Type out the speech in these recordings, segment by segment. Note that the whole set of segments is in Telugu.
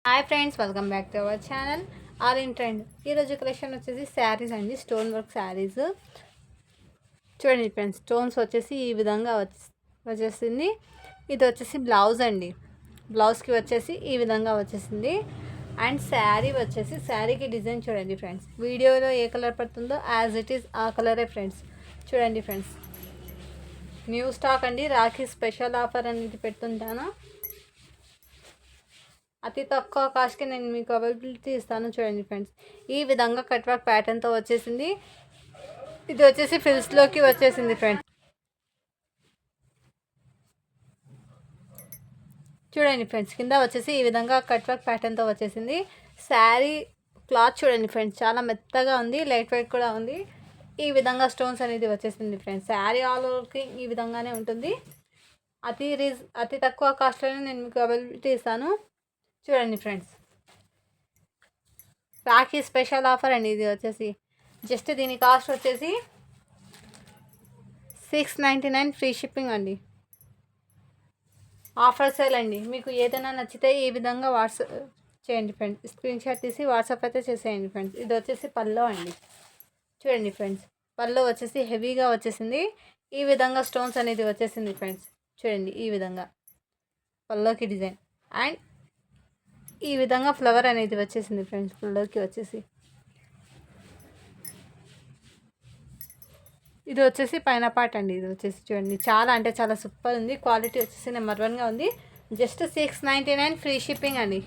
Hi friends, welcome back to our channel all in trend. ఈరోజు కలెక్షన్ వచ్చేసి శారీస్ అండి, స్టోన్ వర్క్ శారీస్. చూడండి ఫ్రెండ్స్, స్టోన్స్ వచ్చేసి ఈ విధంగా వచ్చేసింది. ఇది వచ్చేసి బ్లౌజ్ అండి, బ్లౌజ్కి వచ్చేసి ఈ విధంగా వచ్చేసింది. అండ్ శారీ వచ్చేసి శారీకి డిజైన్ చూడండి ఫ్రెండ్స్, వీడియోలో ఏ కలర్ పడుతుందో యాజ్ ఇట్ ఈస్ ఆ కలరే ఫ్రెండ్స్. చూడండి ఫ్రెండ్స్, న్యూ స్టాక్ అండి, రాఖీ స్పెషల్ ఆఫర్ అనేది పెడుతుంటాను. అతి తక్కువ కాస్ట్కి నేను మీకు అవైలబిలిటీ ఇస్తాను. చూడండి ఫ్రెండ్స్, ఈ విధంగా కట్ వర్క్ ప్యాటర్న్తో వచ్చేసింది. ఇది వచ్చేసి ఫిల్స్లోకి వచ్చేసింది ఫ్రెండ్స్. చూడండి ఫ్రెండ్స్, కింద వచ్చేసి ఈ విధంగా కట్ వర్క్ ప్యాటర్న్తో వచ్చేసింది. శారీ క్లాత్ చూడండి ఫ్రెండ్స్, చాలా మెత్తగా ఉంది, లైట్ వెయిట్ కూడా ఉంది. ఈ విధంగా స్టోన్స్ అనేది వచ్చేసింది ఫ్రెండ్స్. శారీ ఆల్ ఓవర్కి ఈ విధంగానే ఉంటుంది. అతి తక్కువ కాస్ట్లోనే నేను మీకు అవైలబిలిటీ ఇస్తాను. చూడండి ఫ్రెండ్స్, రాఖీ స్పెషల్ ఆఫర్ అండి. ఇది వచ్చేసి జస్ట్ దీని కాస్ట్ వచ్చేసి 699 ఫ్రీ షిప్పింగ్ అండి. ఆఫర్ సేల్ అండి. మీకు ఏదైనా నచ్చితే ఈ విధంగా వాట్సాప్ చేయండి ఫ్రెండ్స్, స్క్రీన్ షాట్ తీసి వాట్సాప్ అయితే చేసేయండి ఫ్రెండ్స్. ఇది వచ్చేసి పల్లో అండి. చూడండి ఫ్రెండ్స్, పల్లో వచ్చేసి హెవీగా వచ్చేసింది. ఈ విధంగా స్టోన్స్ అనేది వచ్చేసింది ఫ్రెండ్స్. చూడండి, ఈ విధంగా పల్లోకి డిజైన్ అండ్ ఈ విధంగా ఫ్లవర్ అనేది వచ్చేసింది ఫ్రెండ్స్. ఫుల్లోకి వచ్చేసి ఇది వచ్చేసి పైన పార్ట్ అండి. ఇది వచ్చేసి చూడండి, చాలా అంటే చాలా సూపర్ ఉంది. క్వాలిటీ వచ్చేసి నెంబర్ 1గా ఉంది. జస్ట్ 699 ఫ్రీ షిప్పింగ్ అండి.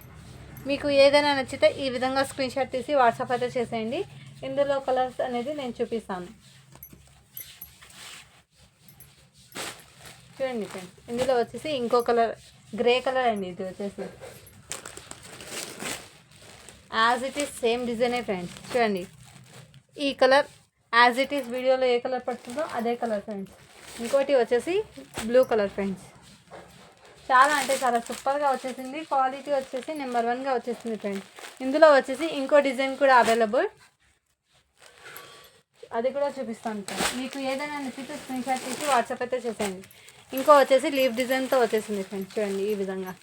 మీకు ఏదైనా నచ్చితే ఈ విధంగా స్క్రీన్ షాట్ తీసి వాట్సాప్ అయితే చేసేయండి. ఇందులో కలర్స్ అనేది నేను చూపిస్తాను. చూడండి ఫ్రెండ్స్, ఇందులో వచ్చేసి ఇంకో కలర్ గ్రే కలర్ అండి. ఇది వచ్చేసి యాజ్ ఇట్ ఈస్ సేమ్ డిజైనే ఫ్రెండ్స్. చూడండి, ఈ కలర్ యాజ్ ఇట్ ఈస్ వీడియోలో ఏ కలర్ పడుతుందో అదే కలర్ ఫ్రెండ్స్. ఇంకోటి వచ్చేసి బ్లూ కలర్ ఫ్రెండ్స్. చాలా అంటే చాలా సూపర్గా వచ్చేసింది. క్వాలిటీ వచ్చేసి నెంబర్ 1గా వచ్చేసింది ఫ్రెండ్స్. ఇందులో వచ్చేసి ఇంకో డిజైన్ కూడా అవైలబుల్, అది కూడా చూపిస్తాను ఫ్రెండ్స్. మీకు ఏదైనా నచ్చితే స్క్రీన్ షాట్ తీసి వాట్సాప్ అయితే చేసేయండి. ఇంకో వచ్చేసి లీవ్ డిజైన్తో వచ్చేసింది ఫ్రెండ్స్. చూడండి, ఈ విధంగా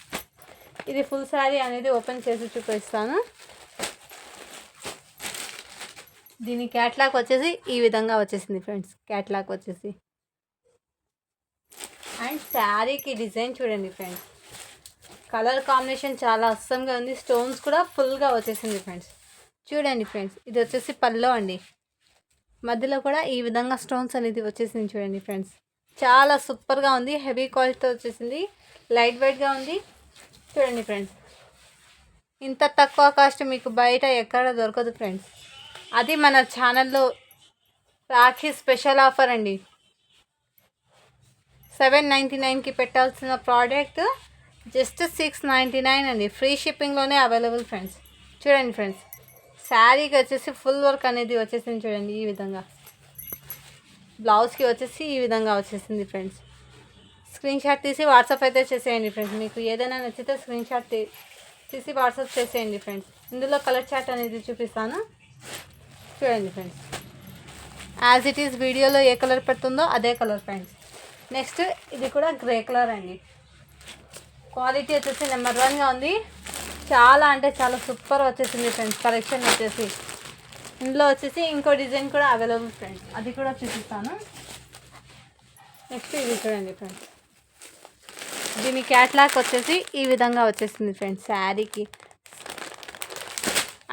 ఇది ఫుల్ శారీ అనేది ఓపెన్ చేసి చూపిస్తాను. దీని క్యాట్లాగ్ వచ్చేసి ఈ విధంగా వచ్చేసింది ఫ్రెండ్స్. క్యాట్లాగ్ వచ్చేసి అండ్ శారీకి డిజైన్ చూడండి ఫ్రెండ్స్, కలర్ కాంబినేషన్ చాలా అస్సంగా ఉంది. స్టోన్స్ కూడా ఫుల్గా వచ్చేసింది ఫ్రెండ్స్. చూడండి ఫ్రెండ్స్, ఇది వచ్చేసి పల్లో అండి. మధ్యలో కూడా ఈ విధంగా స్టోన్స్ అనేది వచ్చేసింది. చూడండి ఫ్రెండ్స్, చాలా సూపర్గా ఉంది. హెవీ క్వాలిటీతో వచ్చేసింది, లైట్ వెయిట్గా ఉంది. చూడండి ఫ్రెండ్స్, ఇంత తక్కువ కాస్ట్ మీకు బయట ఎక్కడ దొరకదు ఫ్రెండ్స్. అది మన ఛానల్లో రాఖీ స్పెషల్ ఆఫర్ అండి. 799కి పెట్టాల్సిన ప్రోడక్ట్ జస్ట్ 699 అండి. ఫ్రీ షిప్పింగ్లోనే అవైలబుల్ ఫ్రెండ్స్. చూడండి ఫ్రెండ్స్, శారీకి వచ్చేసి ఫుల్ వర్క్ అనేది వచ్చేసింది. చూడండి, ఈ విధంగా బ్లౌజ్కి వచ్చేసి ఈ విధంగా వచ్చేసింది ఫ్రెండ్స్. స్క్రీన్ షాట్ తీసి వాట్సాప్ అయితే చేసేయండి ఫ్రెండ్స్. మీకు ఏదైనా నచ్చితే స్క్రీన్ షాట్ తీసి వాట్సాప్ చేసేయండి ఫ్రెండ్స్. ఇందులో కలర్ చార్ట్ అనేది చూపిస్తాను. చూడండి ఫ్రెండ్స్, యాజ్ ఇట్ ఈస్ వీడియోలో ఏ కలర్ పడుతుందో అదే కలర్ ఫ్రెండ్స్. నెక్స్ట్ ఇది కూడా గ్రే కలర్ అండి. క్వాలిటీ వచ్చేసి నెంబర్ 1గా ఉంది. చాలా అంటే చాలా సూపర్ వచ్చేసింది ఫ్రెండ్స్. కలెక్షన్ వచ్చేసి ఇందులో వచ్చేసి ఇంకో డిజైన్ కూడా అవైలబుల్ ఫ్రెండ్స్, అది కూడా చూపిస్తాను. నెక్స్ట్ ఇది చూడండి ఫ్రెండ్స్, దీని క్యాట్లాగ్ వచ్చేసి ఈ విధంగా వచ్చేసింది ఫ్రెండ్స్ శారీకి.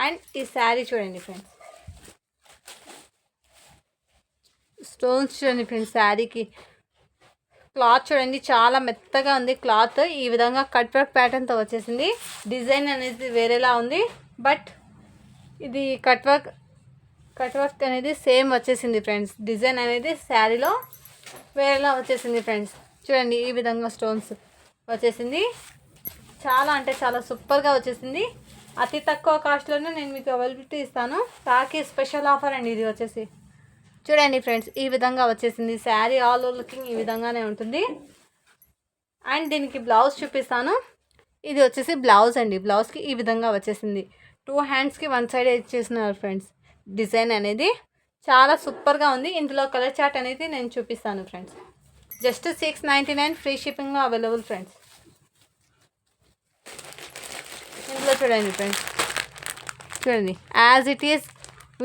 అండ్ ఈ శారీ చూడండి ఫ్రెండ్స్, స్టోన్స్ చూడండి ఫ్రెండ్స్. శారీకి క్లాత్ చూడండి, చాలా మెత్తగా ఉంది క్లాత్. ఈ విధంగా కట్ వర్క్ ప్యాటర్న్తో వచ్చేసింది. డిజైన్ అనేది వేరేలా ఉంది, బట్ ఇది కట్ వర్క్ అనేది సేమ్ వచ్చేసింది ఫ్రెండ్స్. డిజైన్ అనేది శారీలో వేరేలా వచ్చేసింది ఫ్రెండ్స్. చూడండి, ఈ విధంగా స్టోన్స్ వచ్చేసింది. చాలా అంటే చాలా సూపర్గా వచ్చేసింది. అతి తక్కువ కాస్ట్లోనే నేను మీకు అవైలబిలిటీ ఇస్తాను. రాఖీ స్పెషల్ ఆఫర్ అండి. ఇది వచ్చేసి చూడండి ఫ్రెండ్స్, ఈ విధంగా వచ్చేసింది. శారీ ఆల్ ఓవర్ లుకింగ్ ఈ విధంగానే ఉంటుంది. అండ్ దీనికి బ్లౌజ్ చూపిస్తాను. ఇది వచ్చేసి బ్లౌజ్ అండి. బ్లౌజ్కి ఈ విధంగా వచ్చేసింది. 2 హ్యాండ్స్కి 1 సైడ్ ఇచ్చేసినారు ఫ్రెండ్స్. డిజైన్ అనేది చాలా సూపర్గా ఉంది. ఇందులో కలర్ చార్ట్ అనేది నేను చూపిస్తాను ఫ్రెండ్స్. జస్ట్ 699 ఫ్రీ షిప్పింగ్లో అవైలబుల్ ఫ్రెండ్స్. ఇందులో చూడండి ఫ్రెండ్స్, చూడండి యాజ్ ఇట్ ఈస్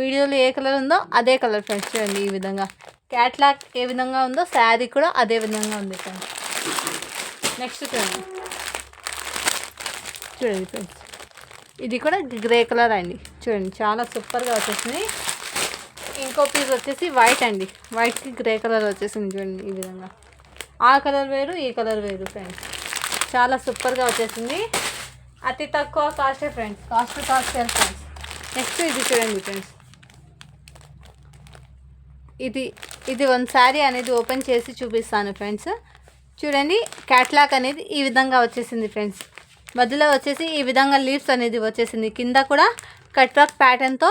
వీడియోలో ఏ కలర్ ఉందో అదే కలర్ ఫ్రెండ్స్. చూడండి ఈ విధంగా క్యాట్లాగ్ ఏ విధంగా ఉందో శారీ కూడా అదే విధంగా ఉంది ఫ్రెండ్స్. నెక్స్ట్ చూడండి, చూడండి ఫ్రెండ్స్, ఇది కూడా గ్రే కలర్ అండి. చూడండి చాలా సూపర్గా వచ్చేసింది. ఇంకో పీస్ వచ్చేసి వైట్ అండి, వైట్కి గ్రే కలర్ వచ్చేసింది. చూడండి ఈ విధంగా, ఆ కలర్ వేరు ఈ కలర్ వేరు ఫ్రెండ్స్. చాలా సూపర్గా వచ్చేసింది. అతి తక్కువ కాస్టే ఫ్రెండ్స్, కాస్ట్ ఫ్రెండ్స్. నెక్స్ట్ ఇది చూడండి ఫ్రెండ్స్, ఇది వన్ శారీ అనేది ఓపెన్ చేసి చూపిస్తాను ఫ్రెండ్స్. చూడండి క్యాట్లాగ్ అనేది ఈ విధంగా వచ్చేసింది ఫ్రెండ్స్. మధ్యలో వచ్చేసి ఈ విధంగా లీవ్స్ అనేది వచ్చేసింది. కింద కూడా కట్ వర్క్ ప్యాటర్న్తో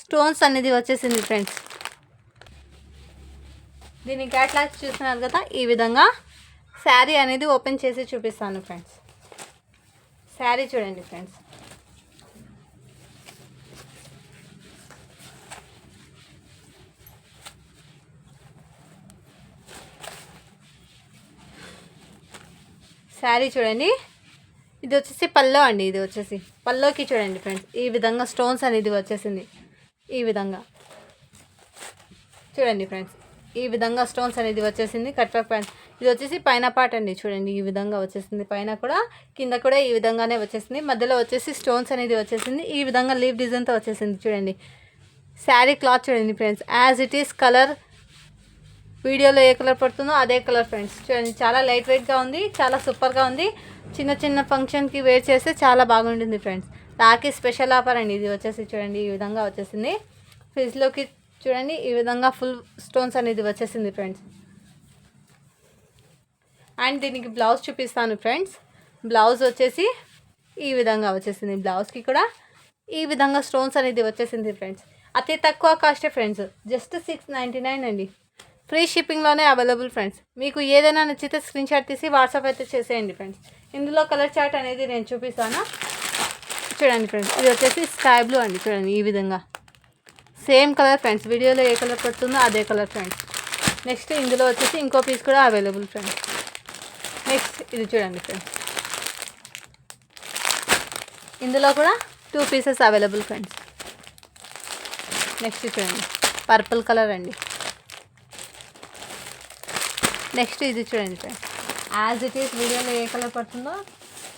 స్టోన్స్ అనేది వచ్చేసింది ఫ్రెండ్స్. దీని క్యాట్లాగ్ చూస్తున్నారు కదా, ఈ విధంగా శారీ అనేది ఓపెన్ చేసి చూపిస్తాను ఫ్రెండ్స్. శారీ చూడండి ఫ్రెండ్స్, శారీ చూడండి. ఇది వచ్చేసి పల్లో అండి, ఇది వచ్చేసి పల్లోకి చూడండి ఫ్రెండ్స్, ఈ విధంగా స్టోన్స్ అనేది వచ్చేసింది. ఈ విధంగా చూడండి ఫ్రెండ్స్, ఈ విధంగా స్టోన్స్ అనేది వచ్చేసింది. కట్ వర్క్ ప్యాంట్ ఇది వచ్చేసి పైన పార్ట్ అండి. చూడండి ఈ విధంగా వచ్చేసింది, పైన కూడా కింద కూడా ఈ విధంగానే వచ్చేసింది. మధ్యలో వచ్చేసి స్టోన్స్ అనేది వచ్చేసింది. ఈ విధంగా లీవ్ డిజైన్తో వచ్చేసింది. చూడండి శారీ క్లాత్ చూడండి friends, as it is colour వీడియోలో ఏ కలర్ పడుతుందో అదే కలర్ ఫ్రెండ్స్. చూడండి చాలా లైట్ వెయిట్గా ఉంది, చాలా సూపర్గా ఉంది. చిన్న చిన్న ఫంక్షన్కి వేర్ చేస్తే చాలా బాగుంటుంది ఫ్రెండ్స్. రాఖీ స్పెషల్ ఆఫర్ అండి ఇది వచ్చేసి. చూడండి ఈ విధంగా వచ్చేసింది. ఫ్రిడ్జ్లోకి చూడండి ఈ విధంగా ఫుల్ స్టోన్స్ అనేది వచ్చేసింది ఫ్రెండ్స్. అండ్ దీనికి బ్లౌజ్ చూపిస్తాను ఫ్రెండ్స్. బ్లౌజ్ వచ్చేసి ఈ విధంగా వచ్చేసింది. బ్లౌజ్కి కూడా ఈ విధంగా స్టోన్స్ అనేది వచ్చేసింది ఫ్రెండ్స్. అతి తక్కువ కాస్టే ఫ్రెండ్స్, జస్ట్ 699 అండి. ఫ్రీ షిప్పింగ్లోనే అవైలబుల్ ఫ్రెండ్స్. మీకు ఏదైనా నచ్చితే స్క్రీన్ షాట్ తీసి వాట్సాప్ అయితే చేసేయండి ఫ్రెండ్స్. ఇందులో కలర్ చార్ట్ అనేది నేను చూపిస్తాను చూడండి ఫ్రెండ్స్. ఇది వచ్చేసి స్కై బ్లూ అండి. చూడండి ఈ విధంగా సేమ్ కలర్ ఫ్రెండ్స్, వీడియోలో ఏ కలర్ పడుతుందో అదే కలర్ ఫ్రెండ్స్. నెక్స్ట్ ఇందులో వచ్చేసి ఇంకో పీస్ కూడా అవైలబుల్ ఫ్రెండ్స్. నెక్స్ట్ ఇది చూడండి ఫ్రెండ్స్, ఇందులో కూడా 2 పీసెస్ అవైలబుల్ ఫ్రెండ్స్. నెక్స్ట్ చూడండి పర్పుల్ కలర్ అండి. నెక్స్ట్ ఇది చూడండి ఫ్రెండ్స్, యాజ్ ఇట్ ఈస్ వీడియోలో ఏ కలర్ పడుతుందో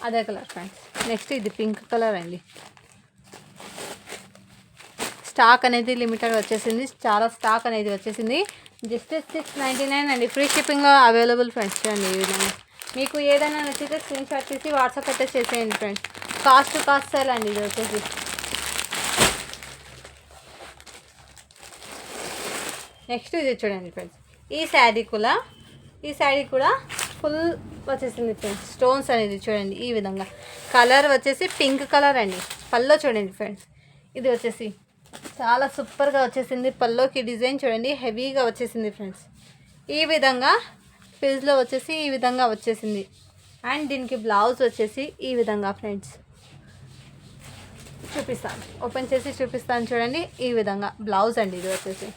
అదే కలర్ ఫ్రెండ్స్. నెక్స్ట్ ఇది పింక్ కలర్ అండి. స్టాక్ అనేది లిమిటెడ్ వచ్చేసింది, చాలా స్టాక్ అనేది వచ్చేసింది. జస్ట్ 699 అండి. ఫ్రీ షిప్పింగ్లో అవైలబుల్ ఫ్రెండ్స్. చూడండి ఈ విధంగా మీకు ఏదైనా నచ్చితే స్క్రీన్ షాట్ తీసి వాట్సాప్ అయితే చేసేయండి ఫ్రెండ్స్. కాస్ట్ సేల్ అండి ఇది వచ్చేసి. నెక్స్ట్ ఇది చూడండి ఫ్రెండ్స్, ఈ శారీ కూడా ఫుల్ వచ్చేసింది ఫ్రెండ్స్. స్టోన్స్ అనేది చూడండి ఈ విధంగా. కలర్ వచ్చేసి పింక్ కలర్ అండి. పల్లో చూడండి ఫ్రెండ్స్, ఇది వచ్చేసి చాలా సూపర్గా వచ్చేసింది. పల్లోకి డిజైన్ చూడండి హెవీగా వచ్చేసింది ఫ్రెండ్స్. ఈ విధంగా ఫిల్స్లో వచ్చేసి ఈ విధంగా వచ్చేసింది. అండ్ దీనికి బ్లౌజ్ వచ్చేసి ఈ విధంగా ఫ్రెండ్స్ చూపిస్తాను, ఓపెన్ చేసి చూపిస్తాను చూడండి. ఈ విధంగా బ్లౌజ్ అండి ఇది వచ్చేసి.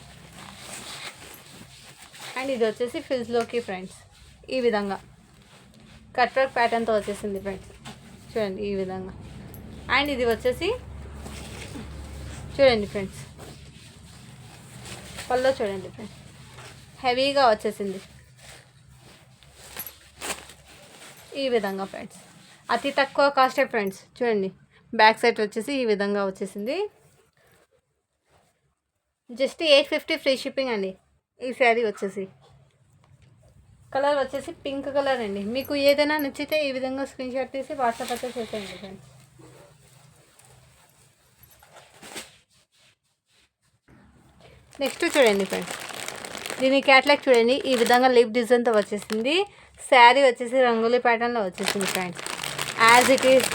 అండ్ ఇది వచ్చేసి ఫిల్స్లోకి ఫ్రెండ్స్ ఈ విధంగా కట్ వర్క్ ప్యాటర్న్తో వచ్చేసింది ఫ్రెండ్స్. చూడండి ఈ విధంగా. అండ్ ఇది వచ్చేసి చూడండి ఫ్రెండ్స్ పల్లో చూడండి ఫ్రెండ్స్ హెవీగా వచ్చేసింది ఈ విధంగా ఫ్రెండ్స్. అతి తక్కువ కాస్టే ఫ్రెండ్స్. చూడండి బ్యాక్ సైడ్ వచ్చేసి ఈ విధంగా వచ్చేసింది. జస్ట్ 850 ఫ్రీ షిప్పింగ్ అండి. ఈ శారీ వచ్చేసి కలర్ వచ్చేసి పింక్ కలర్ అండి. మీకు ఏదైనా నచ్చితే ఈ విధంగా స్క్రీన్ షాట్ తీసి వాట్సాప్ అయితే చేసేయండి ఫ్రెండ్స్. నెక్స్ట్ చూడండి ఫ్రెండ్స్, దీని క్యాట్లాగ్ చూడండి ఈ విధంగా లీఫ్ డిజైన్తో వచ్చేసింది. శారీ వచ్చేసి రంగోలీ ప్యాటర్న్లో వచ్చేసింది friends. As it is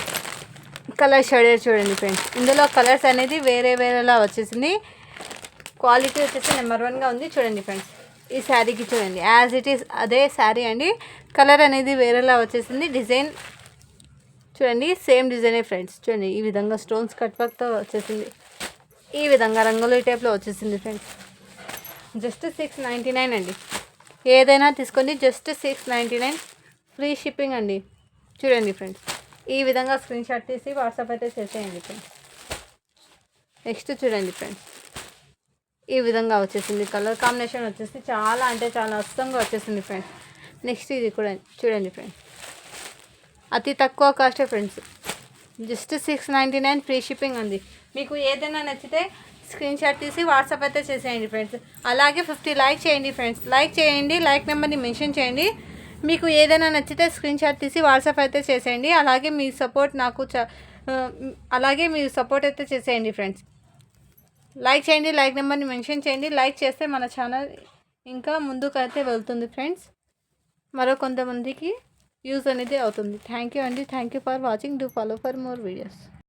colour shaded చూడండి ఫ్రెండ్స్. ఇందులో కలర్స్ అనేది వేరేలా వచ్చేసింది. క్వాలిటీ వచ్చేసి నెంబర్ 1గా ఉంది. చూడండి ఫ్రెండ్స్ ఈ శారీకి చూడండి యాజ్ ఇట్ ఈస్ అదే శారీ అండి. కలర్ అనేది వేరేలా వచ్చేసింది. డిజైన్ చూడండి సేమ్ డిజైనే ఫ్రెండ్స్. చూడండి ఈ విధంగా స్టోన్స్ కట్ వర్క్తో వచ్చేసింది. ఈ విధంగా రంగోలీ టైప్లో వచ్చేసింది ఫ్రెండ్స్. జస్ట్ 699 అండి. ఏదైనా తీసుకోండి, జస్ట్ 699 ఫ్రీ షిప్పింగ్ అండి. చూడండి ఫ్రెండ్స్ ఈ విధంగా స్క్రీన్ షాట్ తీసి వాట్సాప్ అయితే చేసేయండి ఫ్రెండ్స్. నెక్స్ట్ చూడండి ఫ్రెండ్స్, ఈ విధంగా వచ్చేసింది. కలర్ కాంబినేషన్ వచ్చేసి చాలా అంటే చాలా అద్భుతంగా వచ్చేసింది ఫ్రెండ్స్. నెక్స్ట్ ఇది కూడా చూడండి ఫ్రెండ్స్, అతి తక్కువ కాస్టే ఫ్రెండ్స్, జస్ట్ 699 ఫ్రీ షిప్పింగ్ ఉంది. మీకు ఏదైనా నచ్చితే స్క్రీన్ షాట్ తీసి వాట్సాప్ అయితే చేసేయండి ఫ్రెండ్స్. అలాగే 50 లైక్ చేయండి ఫ్రెండ్స్. లైక్ చేయండి, లైక్ నెంబర్ని మెన్షన్ చేయండి. మీకు ఏదైనా నచ్చితే స్క్రీన్ షాట్ తీసి వాట్సాప్ అయితే చేసేయండి. అలాగే మీ సపోర్ట్ నాకు అలాగే మీరు సపోర్ట్ అయితే చేసేయండి ఫ్రెండ్స్. లైక్ చేయండి, లైక్ నెంబర్ని మెన్షన్ చేయండి. లైక్ చేస్తే మన ఛానల్ ఇంకా ముందుకైతే వెళ్తుంది ఫ్రెండ్స్. మరో కొంతమందికి యూజ్ అనేది అవుతుంది. థ్యాంక్ యూ అండి. Thank you for watching. Do follow for more videos.